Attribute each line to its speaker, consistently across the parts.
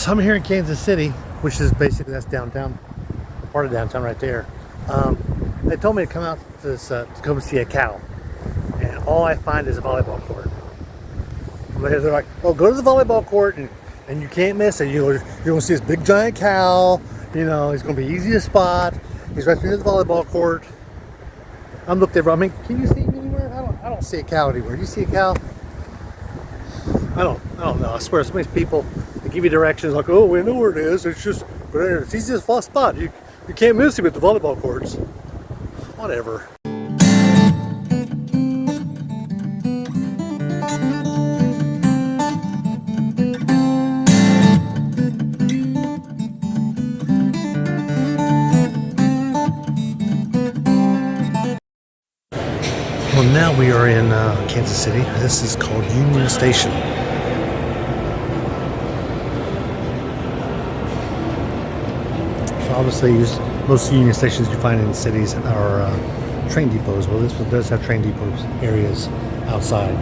Speaker 1: So I'm here in Kansas City, which is basically, that's downtown, part of downtown right there. They told me to come out to this, to come see a cow, and all I find is a volleyball court. They're like, "Oh, go to the volleyball court, and you can't miss it. You're gonna see this big giant cow. You know, he's gonna be easy to spot. He's right near the volleyball court." I'm looking over. I mean, can you see him anywhere? I don't see a cow anywhere. Do you see a cow? I don't know. I swear, some of these people, they give you directions like, "Oh, we know where it is. It's just, but it's easy to spot. You can't miss him at the volleyball courts." Whatever. Well, now we are in Kansas City. This is called Union Station. So obviously, most Union stations you find in cities are train depots. Well, this one does have train depots areas outside.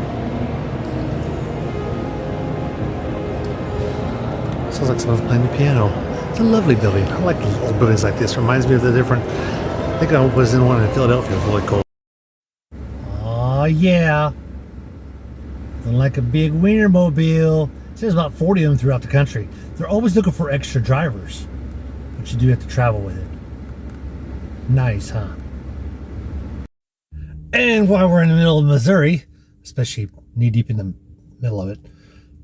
Speaker 1: Sounds like someone's playing the piano. It's a lovely building. I like old buildings like this. Reminds me of the different. I think I was in one in Philadelphia. It was really cool. Oh yeah, nothing like a big wiener mobile. There's about 40 of them throughout the country. They're always looking for extra drivers, but you do have to travel with it. Nice, huh? And while we're in the middle of Missouri, especially knee deep in the middle of it,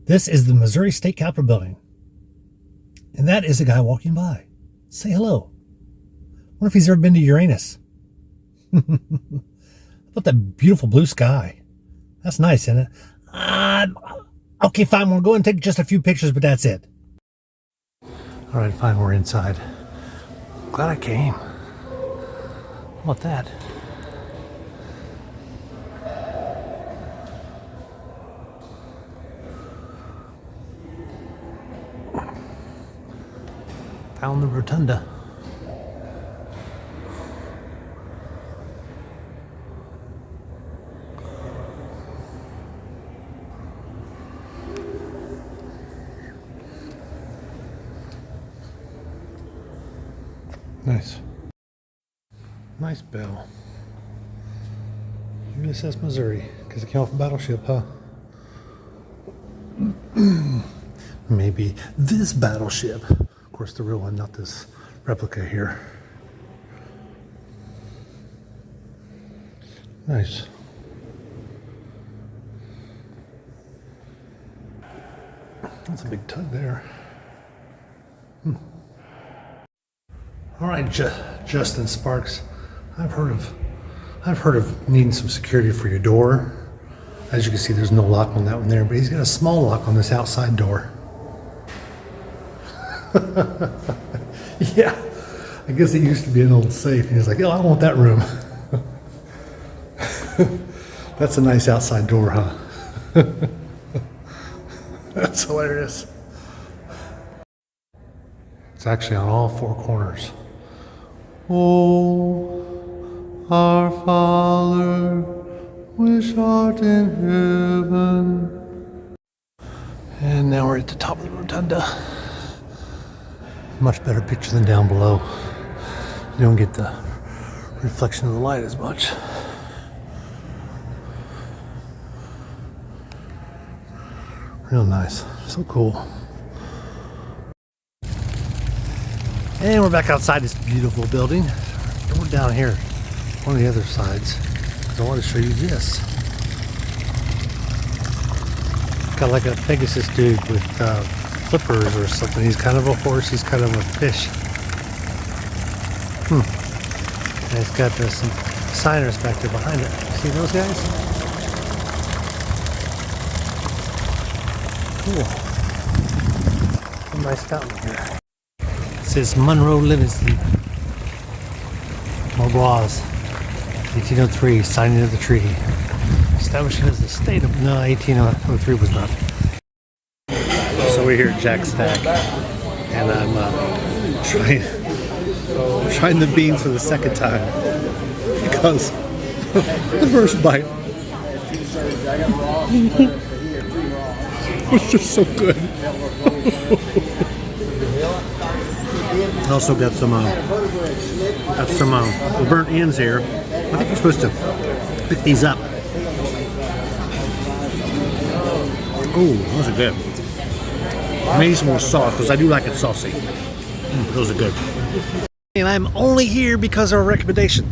Speaker 1: this is the Missouri State Capitol building, and that is a guy walking by. Say hello. Wonder if he's ever been to Uranus. Look at that beautiful blue sky. That's nice, isn't it? Okay, fine. We'll go and take just a few pictures, but that's it. All right, fine. We're inside. Glad I came. How about that? Found the rotunda. Nice. Nice bell. USS Missouri, because it came off a battleship, huh? Maybe this battleship. Of course, the real one, not this replica here. Nice. That's a big tug there. All right, Justin Sparks. I've heard of needing some security for your door. As you can see, there's no lock on that one there, but he's got a small lock on this outside door. Yeah, I guess it used to be an old safe. He was like, "Oh, I want that room." That's a nice outside door, huh? That's hilarious. It's actually on all four corners. Oh, our Father, which art in heaven. And now we're at the top of the rotunda. Much better picture than down below. You don't get the reflection of the light as much. Real nice. So cool. And we're back outside this beautiful building. And we're down here, one of the other sides. I want to show you this. Got like a Pegasus dude with flippers or something. He's kind of a horse, he's kind of a fish. And it's got some signers back there behind it. See those guys? Cool. A nice fountain here. It says Monroe Livingston. Morbois, 1803, signing of the treaty. Established as the state of, no, 1803 was not. So we're here at Jack Stack, and I'm trying the beans for the second time because the first bite was just so good. Also got some burnt ends here. I think you're supposed to pick these up. Ooh, those are good. Maybe some more sauce because I do like it saucy. Those are good. And I'm only here because of a recommendation.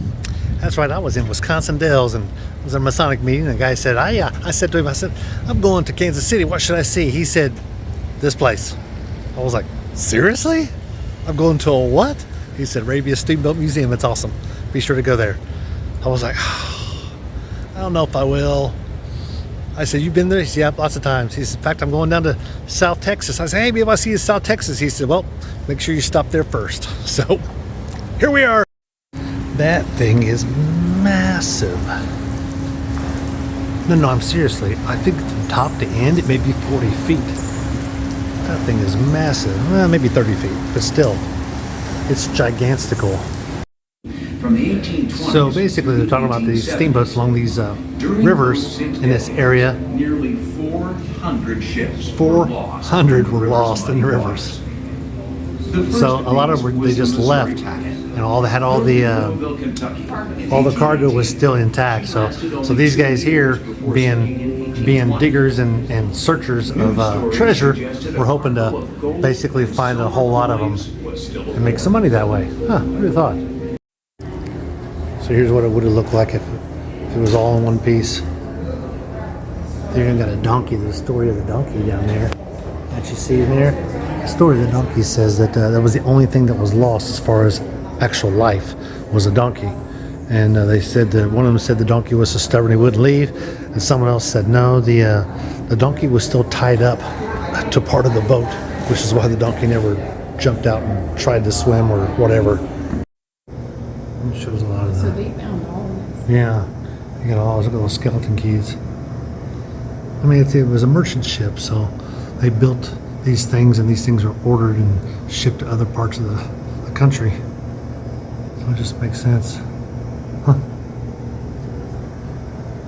Speaker 1: That's right, I was in Wisconsin Dells and it was a Masonic meeting. And the guy said, I said to him, I'm going to Kansas City. What should I see? He said, this place. I was like, seriously? I'm going to a what? He said, Arabia Steamboat Museum. It's awesome. Be sure to go there. I was like, oh, I don't know if I will. I said, you've been there? He said, yeah, lots of times. He said, in fact, I'm going down to South Texas. I said, hey, maybe I'll see you in South Texas. He said, well, make sure you stop there first. So here we are. That thing is massive. No, I'm seriously. I think from top to end, it may be 40 feet. That thing is massive. Well, maybe 30 feet, but still, it's gigantical.
Speaker 2: From the 1820s,
Speaker 1: so basically, they're talking about these steamboats along these rivers in this area.
Speaker 2: Nearly 400 ships
Speaker 1: 400 were lost in the rivers. So a lot of them they just left, and all the cargo was still intact. So these guys here, being diggers and searchers of treasure, were hoping to basically find a whole lot of them and make some money that way. Huh? Who'd have thought? So here's what it would have looked like if it was all in one piece. They even got a donkey. The story of the donkey down there that you see in there. The story of the donkey says that that was the only thing that was lost as far as actual life was a donkey. And they said that one of them said the donkey was so stubborn he wouldn't leave, and someone else said no, the donkey was still tied up to part of the boat, which is why the donkey never jumped out and tried to swim or whatever. It shows a lot of that.
Speaker 3: So they found all of this.
Speaker 1: Yeah, you got all those little skeleton keys. I mean, it was a merchant ship, so they built these things, and these things were ordered and shipped to other parts of the country. So it just makes sense. Huh.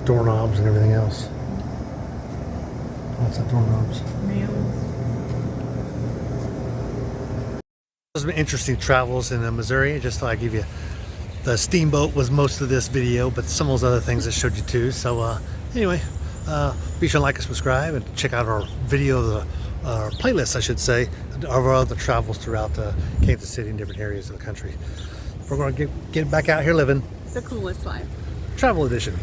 Speaker 1: Doorknobs and everything else. Lots of doorknobs. Those have been interesting travels in Missouri. Just thought I'd give you the steamboat was most of this video, but some of those other things I showed you too. So anyway, be sure to like and subscribe and check out our video of the playlist, I should say, of our other travels throughout Kansas City and different areas of the country. We're going to get back out here living
Speaker 3: The coolest life.
Speaker 1: travel edition.